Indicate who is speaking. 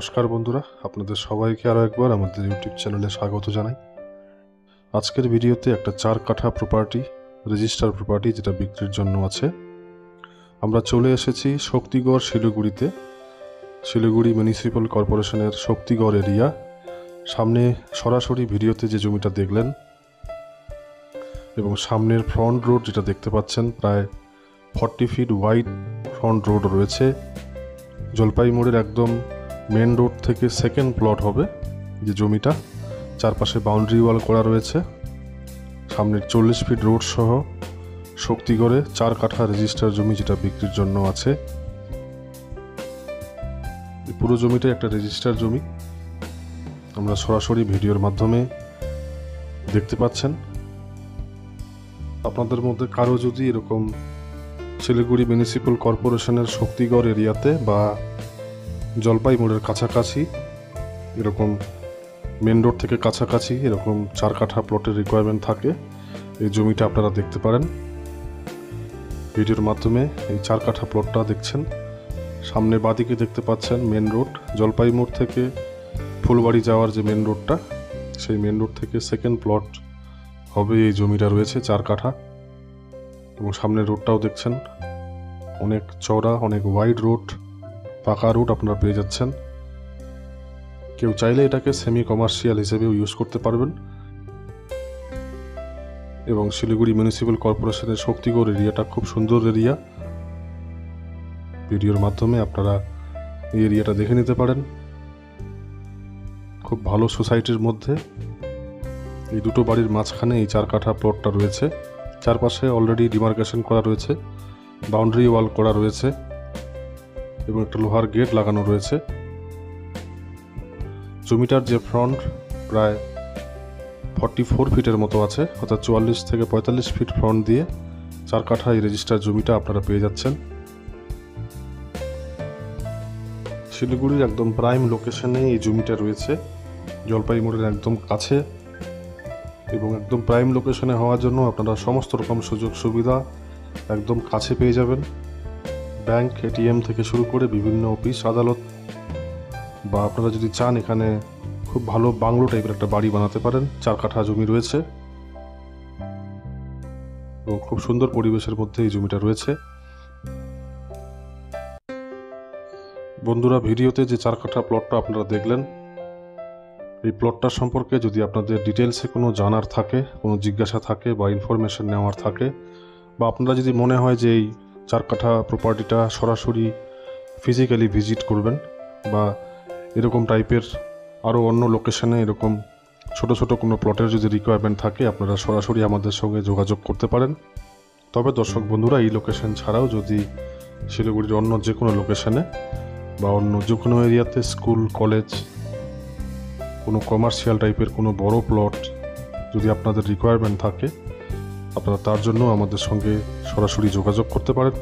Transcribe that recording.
Speaker 1: নমস্কার বন্ধুরা, আপনাদের সবাইকে আরও একবার আমাদের ইউটিউব চ্যানেলে স্বাগত জানাই। আজকের ভিডিওতে একটা 4 কাঠা প্রপার্টি, রেজিস্টার প্রপার্টি যেটা বিক্রির জন্য আছে। আমরা চলে এসেছি শক্তিগড় শিলিগুড়িতে, শিলিগুড়ি মিউনিসিপ্যাল কর্পোরেশনের শক্তিগড় এরিয়া। সামনে সরাসরি ভিডিওতে যে জমিটা দেখলেন এবং সামনের ফ্রন্ট রোড যেটা দেখতে পাচ্ছেন, প্রায় 40 ফিট ওয়াইড ফ্রন্ট রোড রয়েছে। জলপাই মোড়ের একদম মেন রোড থেকে সেকেন্ড প্লট হবে যে জমিটা। চারপাশে বাউন্ডারি ওয়াল করা রয়েছে। সামনের 40 ফিট রোড সহ শক্তিগড়ে 4 কাঠা রেজিস্টার জমি যেটা বিক্রির জন্য আছে। পুরো জমিটাই একটা রেজিস্টার জমি, আমরা সরাসরি ভিডিওর মাধ্যমে দেখতে পাচ্ছেন। আপনাদের মধ্যে কারো যদি এরকম শিলিগুড়ি মিউনিসিপ্যাল কর্পোরেশনের শক্তিগড় এরিয়াতে বা জলপাই মোড়ের কাছাকাছি, এরকম মেন রোড থেকে কাছাকাছি এরকম 4 কাঠা প্লটের রিকোয়ারমেন্ট থাকে, এই জমিটা আপনারা দেখতে পারেন। ভিডিওর মাধ্যমে এই 4 কাঠা প্লটটা দেখছেন। সামনে বাঁদিকে দেখতে পাচ্ছেন মেন রোড, জলপাই মোড় থেকে ফুলবাড়ি যাওয়ার যে মেন রোডটা, সেই মেন রোড থেকে সেকেন্ড প্লট হবে এই জমিটা রয়েছে 4 কাঠা। এবং সামনের রোডটাও দেখছেন, অনেক চওড়া, অনেক ওয়াইড রোড, পাকা রোড আপনারা পেয়ে যাচ্ছেন। কেউ চাইলে এটাকে সেমি কমার্শিয়াল হিসেবেও ইউজ করতে পারবেন। এবং শিলিগুড়ি মিউনিসিপ্যাল কর্পোরেশনের শক্তিগড় এরিয়াটা খুব সুন্দর এরিয়া। ভিডিওর মাধ্যমে আপনারা এই এরিয়াটা দেখে নিতে পারেন। খুব ভালো সোসাইটির মধ্যে এই দুটো বাড়ির মাঝখানে এই 4 কাঠা প্লটটা রয়েছে। চারপাশে অলরেডি ডিমার্কেশন করা রয়েছে, বাউন্ডারি ওয়াল করা রয়েছে এবং একটা লোহার গেট লাগানো রয়েছে। জমিটার যে ফ্রন্ট প্রায় 44 ফিটের মতো আছে, অর্থাৎ 44 থেকে 45 ফিট ফ্রন্ট দিয়ে 4 কাঠা এই রেজিস্টার জমিটা আপনারা পেয়ে যাচ্ছেন। শিলিগুড়ির একদম প্রাইম লোকেশনে এই জমিটা রয়েছে, জলপাই মোড়ের একদম কাছে। এবং একদম প্রাইম লোকেশনে হওয়ার জন্য আপনারা সমস্ত রকম সুযোগ সুবিধা একদম কাছে পেয়ে যাবেন। ব্যাংক, এটিএম থেকে শুরু করে বিভিন্ন অফিস আদালত, বা আপনারা যদি চান এখানে খুব ভালো বাংলো টাইপের একটা বাড়ি বানাতে পারেন। 4 কাঠা জমি রয়েছে এবং খুব সুন্দর পরিবেশের মধ্যে এই জমিটা রয়েছে। বন্ধুরা, ভিডিওতে যে 4 কাঠা প্লটটা আপনারা দেখলেন, এই প্লটটা সম্পর্কে যদি আপনাদের ডিটেলসে কোনো জানার থাকে, কোনো জিজ্ঞাসা থাকে বা ইনফরমেশন নেওয়ার থাকে, বা আপনারা যদি মনে হয় যে এই 4 কাঠা প্রপার্টিটা সরাসরি ফিজিক্যালি ভিজিট করবেন, বা এরকম টাইপের আরও অন্য লোকেশনে এরকম ছোট ছোট কোনো প্লটের যদি রিকোয়ারমেন্ট থাকে, আপনারা সরাসরি আমাদের সঙ্গে যোগাযোগ করতে পারেন। তবে দর্শক বন্ধুরা, এই লোকেশন ছাড়াও যদি শিলিগুড়ির অন্য যে কোনো লোকেশনে বা অন্য যে কোনো এরিয়াতে স্কুল, কলেজ, কোনো কমার্শিয়াল টাইপের কোনো বড় প্লট যদি আপনাদের রিকোয়ারমেন্ট থাকে, আপনারা তার জন্য আমাদের সঙ্গে সরাসরি যোগাযোগ করতে পারেন।